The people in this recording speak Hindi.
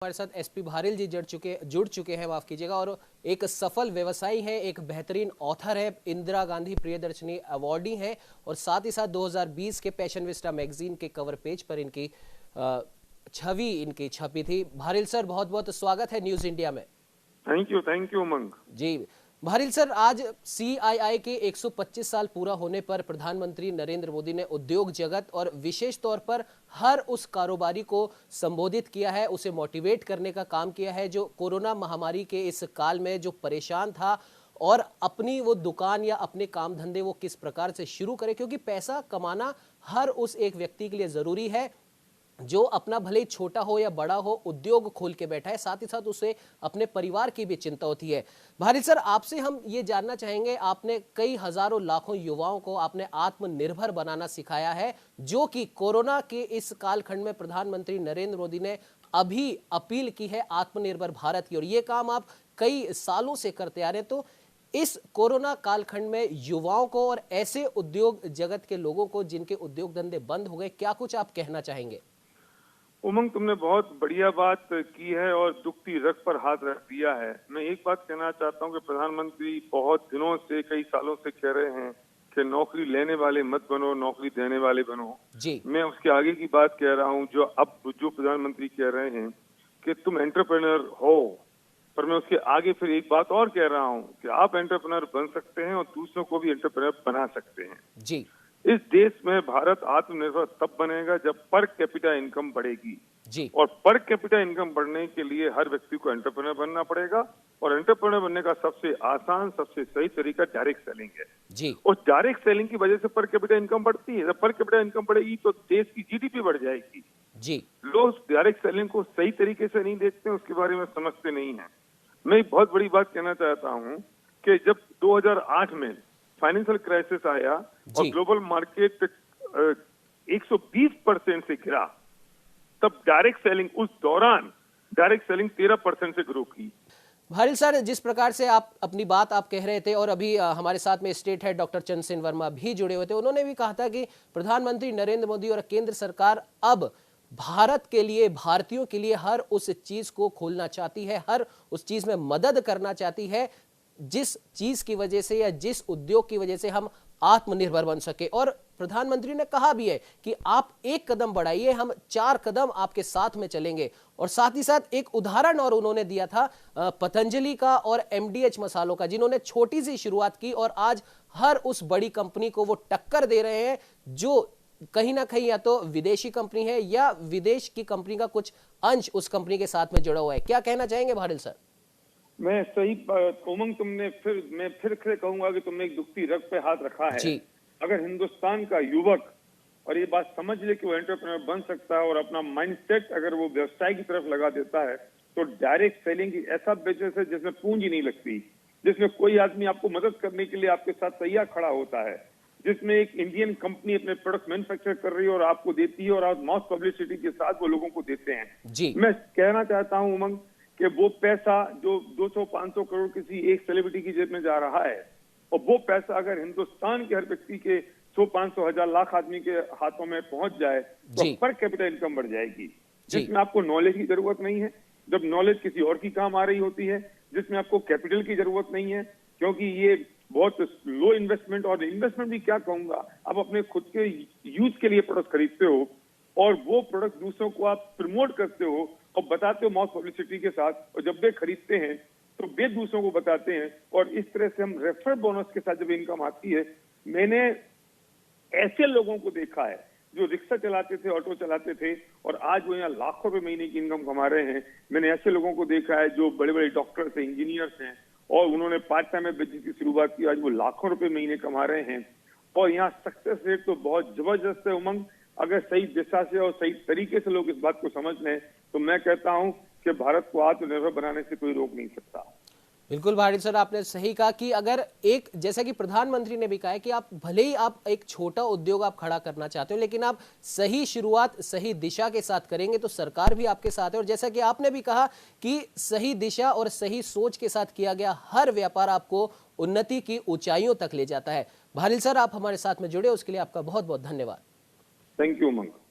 हमारे साथ एसपी भारिल जी जुड़ चुके हैं, माफ कीजिएगा, और एक सफल व्यवसायी हैं, एक बेहतरीन ऑथर है, इंदिरा गांधी प्रियदर्शनी अवार्डी हैं और साथ ही साथ 2020 के पैशन विस्टा मैगजीन के कवर पेज पर इनकी छवि इनकी छपी थी। भारिल सर, बहुत बहुत स्वागत है न्यूज इंडिया में। Thank you Umang ji Bharil sir, आज सीआईआई के 125 साल पूरा होने पर प्रधानमंत्री नरेंद्र मोदी ने उद्योग जगत और विशेष तौर पर हर उस कारोबारी को संबोधित किया है, उसे मोटिवेट करने का काम किया है जो कोरोना महामारी के इस काल में जो परेशान था और अपनी वो दुकान या अपने काम धंधे वो किस प्रकार से शुरू करे, क्योंकि पैसा कमाना हर उस एक व्यक्ति के लिए जरूरी है जो अपना भले ही छोटा हो या बड़ा हो उद्योग खोल के बैठा है, साथ ही साथ उसे अपने परिवार की भी चिंता होती है। भारिल सर, आपसे हम ये जानना चाहेंगे, आपने कई हजारों लाखों युवाओं को आपने आत्मनिर्भर बनाना सिखाया है, जो कि कोरोना के इस कालखंड में प्रधानमंत्री नरेंद्र मोदी ने अभी अपील की है आत्मनिर्भर भारत की, और ये काम आप कई सालों से करते आ रहे हैं। तो इस कोरोना कालखंड में युवाओं को और ऐसे उद्योग जगत के लोगों को जिनके उद्योग धंधे बंद हो गए, क्या कुछ आप कहना चाहेंगे? उमंग, तुमने बहुत बढ़िया बात की है और दुखती रग पर हाथ रख दिया है। मैं एक बात कहना चाहता हूं कि प्रधानमंत्री बहुत दिनों से, कई सालों से कह रहे हैं कि नौकरी लेने वाले मत बनो, नौकरी देने वाले बनो जी। मैं उसके आगे की बात कह रहा हूं, जो प्रधानमंत्री कह रहे हैं कि तुम एंटरप्रेन्योर हो, पर मैं उसके आगे फिर एक बात और कह रहा हूं कि आप एंटरप्रेन्योर बन सकते हैं और दूसरों को भी एंटरप्रेन्योर बना सकते हैं। जी। इस देश में भारत आत्मनिर्भर तब बनेगा जब पर कैपिटा इनकम बढ़ेगी जी। और पर कैपिटा इनकम बढ़ने के लिए हर व्यक्ति को एंटरप्रेन्योर बनना पड़ेगा और एंटरप्रेन्योर बनने का सबसे आसान, सबसे सही तरीका डायरेक्ट सेलिंग है जी। और डायरेक्ट सेलिंग की वजह से पर कैपिटा इनकम बढ़ती है। जब पर कैपिटा इनकम बढ़ेगी तो देश की जीडीपी बढ़ जाएगी जी। लोग डायरेक्ट सेलिंग को सही तरीके से नहीं देखते, उसके बारे में समझते नहीं है। मैं एक बहुत बड़ी बात कहना चाहता हूँ कि जब 2008 में फाइनेंशियल क्राइसिस आया और ग्लोबल मार्केट 120% से गिरा, तब डायरेक्ट सेलिंग, उस दौरान डायरेक्ट सेलिंग 13% से ग्रो की। भारिल सर, जिस प्रकार से आप अपनी बात आप कह रहे थे और अभी हमारे साथ में state head doctor Chandra Sen Verma भी जुड़े हुए थे, उन्होंने भी कहा था कि प्रधानमंत्री नरेंद्र मोदी और केंद्र सरकार अब भारत के लिए, भारतीयों के लिए हर उस चीज को खोलना चाहती है, हर उस चीज में मदद करना चाहती है जिस चीज की वजह से या जिस उद्योग की वजह से हम आत्मनिर्भर बन सके। और प्रधानमंत्री ने कहा भी है कि आप एक कदम बढ़ाइए, हम 4 कदम आपके साथ में चलेंगे। और साथ ही साथ एक उदाहरण और उन्होंने दिया था पतंजलि का और एमडीएच मसालों का, जिन्होंने छोटी सी शुरुआत की और आज हर उस बड़ी कंपनी को वो टक्कर दे रहे हैं जो कहीं ना कहीं या तो विदेशी कंपनी है या विदेश की कंपनी का कुछ अंश उस कंपनी के साथ में जुड़ा हुआ है। क्या कहना चाहेंगे भारिल सर? मैं सही उमंग, मैं फिर कहूंगा कि तुमने एक दुखती रग पे हाथ रखा है जी। अगर हिंदुस्तान का युवक और ये बात समझ ले कि वो एंटरप्रेन्योर बन सकता है और अपना माइंडसेट अगर वो व्यवसाय की तरफ लगा देता है, तो डायरेक्ट सेलिंग की ऐसा बिजनेस है जिसमें पूंजी नहीं लगती, जिसमें कोई आदमी आपको मदद करने के लिए आपके साथ तैयार खड़ा होता है, जिसमें एक इंडियन कंपनी अपने प्रोडक्ट मैन्युफैक्चर कर रही है और आपको देती है और आप मॉस पब्लिसिटी के साथ वो लोगों को देते हैं जी। मैं कहना चाहता हूँ उमंग कि वो पैसा जो 200-500 करोड़ किसी एक सेलिब्रिटी की जेब में जा रहा है, और वो पैसा अगर हिंदुस्तान के हर व्यक्ति के 100-500 हजार लाख आदमी के हाथों में पहुंच जाए तो पर कैपिटल इनकम बढ़ जाएगी, जिसमें आपको नॉलेज की जरूरत नहीं है, जब नॉलेज किसी और की काम आ रही होती है, जिसमें आपको कैपिटल की जरूरत नहीं है, क्योंकि ये बहुत लो इन्वेस्टमेंट, और इन्वेस्टमेंट भी क्या कहूंगा, आप अपने खुद के यूज के लिए प्रोडक्ट खरीदते हो और वो प्रोडक्ट दूसरों को आप प्रमोट करते हो और बताते हो मॉस पब्लिसिटी के साथ, और जब वे खरीदते हैं तो वे दूसरों को बताते हैं और इस तरह से हम रेफर बोनस के साथ जब इनकम आती है। मैंने ऐसे लोगों को देखा है जो रिक्शा चलाते थे, ऑटो चलाते थे और आज वो यहाँ लाखों रुपए महीने की इनकम कमा रहे हैं। मैंने ऐसे लोगों को देखा है जो बड़े बड़े डॉक्टर्स हैं, इंजीनियर्स हैं और उन्होंने पार्ट टाइम में बिजनेस की शुरुआत की, आज वो लाखों रुपए महीने कमा रहे हैं और यहाँ सक्सेस रेट तो बहुत जबरदस्त है उमंग। अगर सही दिशा से और सही तरीके से लोग इस बात को समझ लें तो मैं कहता हूं कि भारत को आत्मनिर्भर बनाने से कोई रोक नहीं सकता। बिल्कुल भारिल सर, आपने सही कहा कि अगर एक, जैसा कि प्रधानमंत्री ने भी कहा है कि आप भले ही आप एक छोटा उद्योग आप खड़ा करना चाहते हो, लेकिन आप सही शुरुआत सही दिशा के साथ करेंगे तो सरकार भी आपके साथ है। और जैसा कि आपने भी कहा कि सही दिशा और सही सोच के साथ किया गया हर व्यापार आपको उन्नति की ऊंचाइयों तक ले जाता है। भारिल सर, आप हमारे साथ में जुड़े उसके लिए आपका बहुत बहुत धन्यवाद। Thank you Umang.